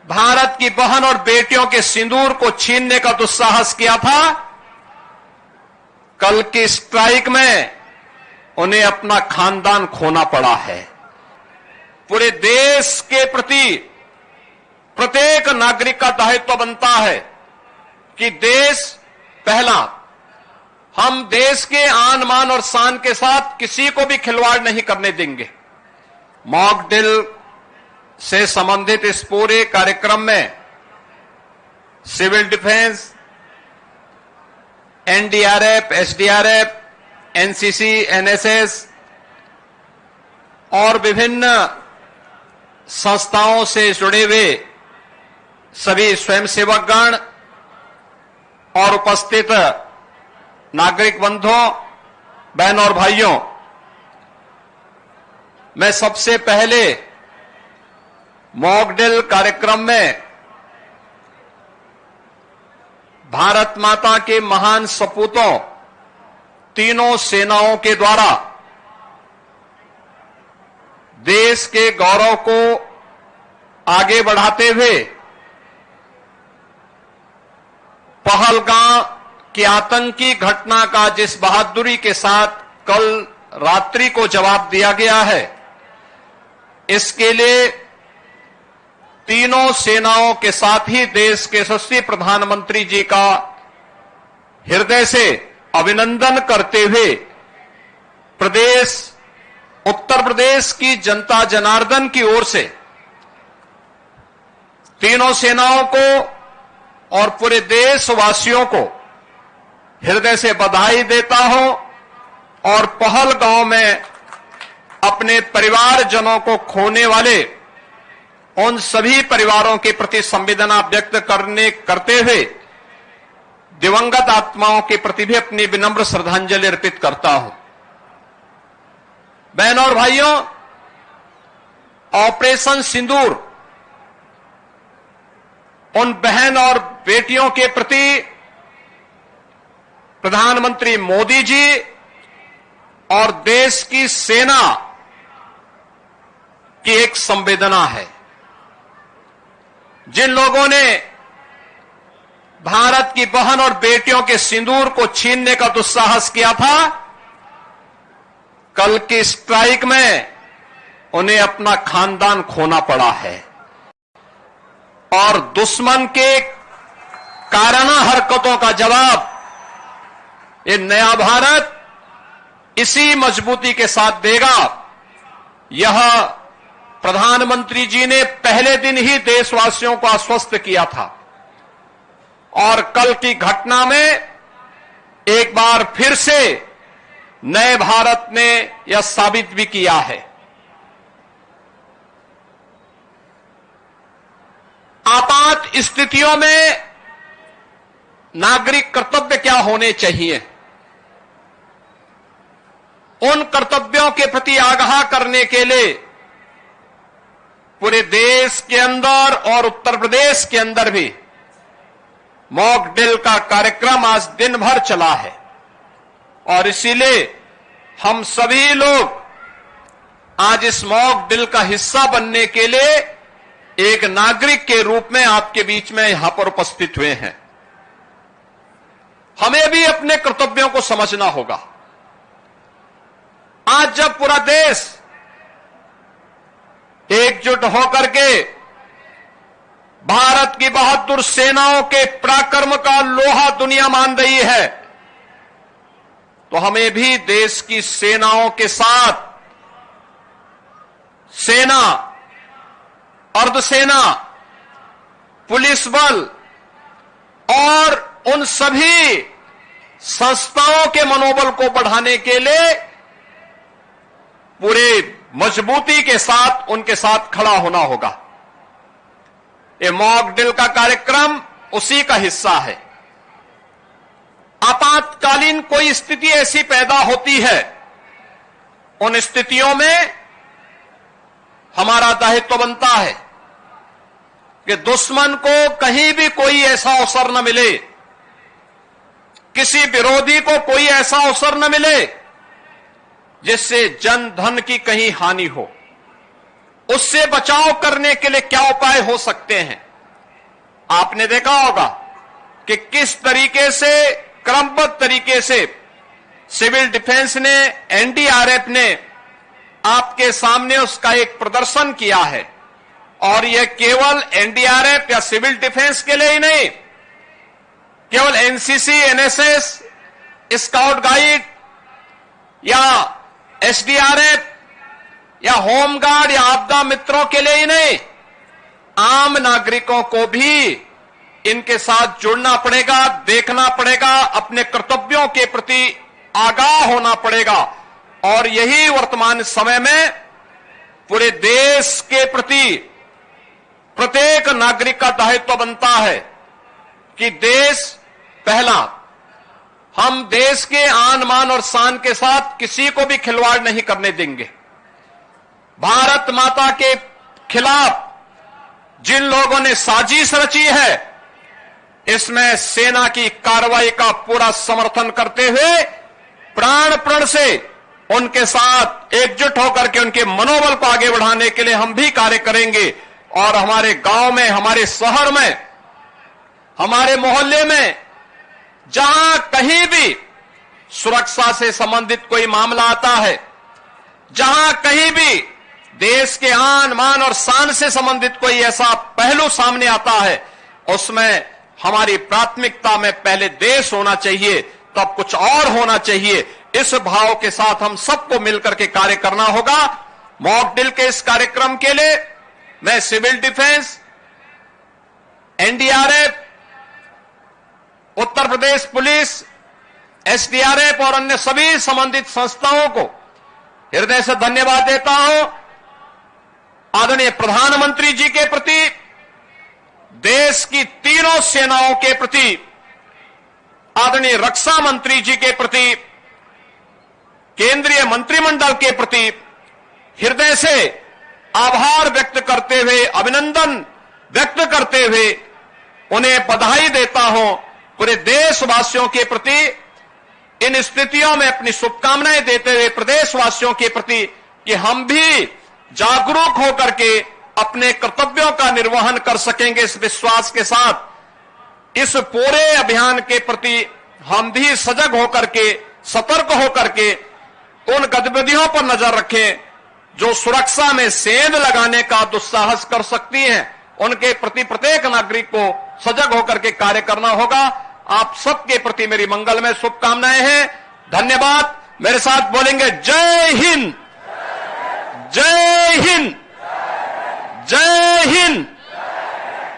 भारत की बहन और बेटियों के सिंदूर को छीनने का दुस्साहस किया था, कल की स्ट्राइक में उन्हें अपना खानदान खोना पड़ा है। पूरे देश के प्रति प्रत्येक नागरिक का दायित्व बनता है कि देश पहला। हम देश के आन मान और शान के साथ किसी को भी खिलवाड़ नहीं करने देंगे। मॉक ड्रिल से संबंधित इस पूरे कार्यक्रम में civil defence, NDRF, SDRF, NCC, NSS और विभिन्न संस्थाओं से जुड़े हुए सभी स्वयंसेवकगण और उपस्थित नागरिक बंधुओं, बहनों और भाइयों, मैं सबसे पहले मॉक ड्रिल कार्यक्रम में भारत माता के महान सपूतों तीनों सेनाओं के द्वारा देश के गौरव को आगे बढ़ाते हुए पहलगाम की आतंकी घटना का जिस बहादुरी के साथ कल रात्रि को जवाब दिया गया है, इसके लिए तीनों सेनाओं के साथ ही देश के यशस्वी प्रधानमंत्री जी का हृदय से अभिनंदन करते हुए उत्तर प्रदेश की जनता जनार्दन की ओर से तीनों सेनाओं को और पूरे देशवासियों को हृदय से बधाई देता हूं और पहलगांव में अपने परिवारजनों को खोने वाले उन सभी परिवारों के प्रति संवेदना व्यक्त करते हुए दिवंगत आत्माओं के प्रति भी अपनी विनम्र श्रद्धांजलि अर्पित करता हूं। बहनों और भाइयों, ऑपरेशन सिंदूर उन बहन और बेटियों के प्रति प्रधानमंत्री मोदी जी और देश की सेना की एक संवेदना है। जिन लोगों ने भारत की बहन और बेटियों के सिंदूर को छीनने का दुस्साहस किया था, कल की स्ट्राइक में उन्हें अपना खानदान खोना पड़ा है और दुश्मन के काराना हरकतों का जवाब ये नया भारत इसी मजबूती के साथ देगा। यह प्रधानमंत्री जी ने पहले दिन ही देशवासियों को आश्वस्त किया था और कल की घटना में एक बार फिर से नए भारत ने यह साबित भी किया है। आपात स्थितियों में नागरिक कर्तव्य क्या होने चाहिए, उन कर्तव्यों के प्रति आगाह करने के लिए पूरे देश के अंदर और उत्तर प्रदेश के अंदर भी मॉक ड्रिल का कार्यक्रम आज दिन भर चला है और इसीलिए हम सभी लोग आज इस मॉक ड्रिल का हिस्सा बनने के लिए एक नागरिक के रूप में आपके बीच में यहां पर उपस्थित हुए हैं। हमें भी अपने कर्तव्यों को समझना होगा। आज जब पूरा देश एकजुट होकर के भारत की बहादुर सेनाओं के पराक्रम का लोहा दुनिया मान रही है, तो हमें भी देश की सेनाओं के साथ सेना, अर्धसेना, पुलिस बल और उन सभी संस्थाओं के मनोबल को बढ़ाने के लिए पूरे मजबूती के साथ उनके साथ खड़ा होना होगा। ये मॉक ड्रिल का कार्यक्रम उसी का हिस्सा है। आपातकालीन कोई स्थिति ऐसी पैदा होती है, उन स्थितियों में हमारा दायित्व बनता है कि दुश्मन को कहीं भी कोई ऐसा अवसर न मिले, किसी विरोधी को कोई ऐसा अवसर न मिले जिससे जन धन की कहीं हानि हो। उससे बचाव करने के लिए क्या उपाय हो सकते हैं, आपने देखा होगा कि किस तरीके से क्रमबद्ध तरीके से सिविल डिफेंस ने, एनडीआरएफ ने आपके सामने उसका एक प्रदर्शन किया है। और यह केवल एनडीआरएफ या सिविल डिफेंस के लिए ही नहीं, केवल एनसीसी, एनएसएस, स्काउट गाइड या एसडीआरएफ या होमगार्ड या आपदा मित्रों के लिए ही नहीं, आम नागरिकों को भी इनके साथ जुड़ना पड़ेगा, देखना पड़ेगा, अपने कर्तव्यों के प्रति आगाह होना पड़ेगा। और यही वर्तमान समय में पूरे देश के प्रति प्रत्येक नागरिक का दायित्व बनता है कि देश पहला, हम देश के आन मान और शान के साथ किसी को भी खिलवाड़ नहीं करने देंगे। भारत माता के खिलाफ जिन लोगों ने साजिश रची है, इसमें सेना की कार्रवाई का पूरा समर्थन करते हुए प्राण प्रण से उनके साथ एकजुट होकर के उनके मनोबल को आगे बढ़ाने के लिए हम भी कार्य करेंगे। और हमारे गांव में, हमारे शहर में, हमारे मोहल्ले में जहां कहीं भी सुरक्षा से संबंधित कोई मामला आता है, जहां कहीं भी देश के आन मान और शान से संबंधित कोई ऐसा पहलू सामने आता है, उसमें हमारी प्राथमिकता में पहले देश होना चाहिए, तब कुछ और होना चाहिए। इस भाव के साथ हम सबको मिलकर के कार्य करना होगा। मॉक ड्रिल के इस कार्यक्रम के लिए मैं civil defence, NDRF, Uttar Pradesh police, SDRF और अन्य सभी संबंधित संस्थाओं को हृदय से धन्यवाद देता हूं। आदरणीय प्रधानमंत्री जी के प्रति, देश की तीनों सेनाओं के प्रति, आदरणीय रक्षा मंत्री जी के प्रति, केंद्रीय मंत्रिमंडल के प्रति हृदय से आभार व्यक्त करते हुए, अभिनंदन व्यक्त करते हुए उन्हें बधाई देता हूं। पूरे देशवासियों के प्रति इन स्थितियों में अपनी शुभकामनाएं देते हुए प्रदेशवासियों के प्रति कि हम भी जागरूक होकर के अपने कर्तव्यों का निर्वहन कर सकेंगे, इस विश्वास के साथ इस पूरे अभियान के प्रति हम भी सजग होकर के, सतर्क होकर के उन गतिविधियों पर नजर रखें जो सुरक्षा में सेंध लगाने का दुस्साहस कर सकती हैं। उनके प्रति प्रत्येक नागरिक को सजग होकर के कार्य करना होगा। आप सबके प्रति मेरी मंगलमय शुभकामनाएं हैं। धन्यवाद। मेरे साथ बोलेंगे जय हिंद, जय हिंद, जय हिंद।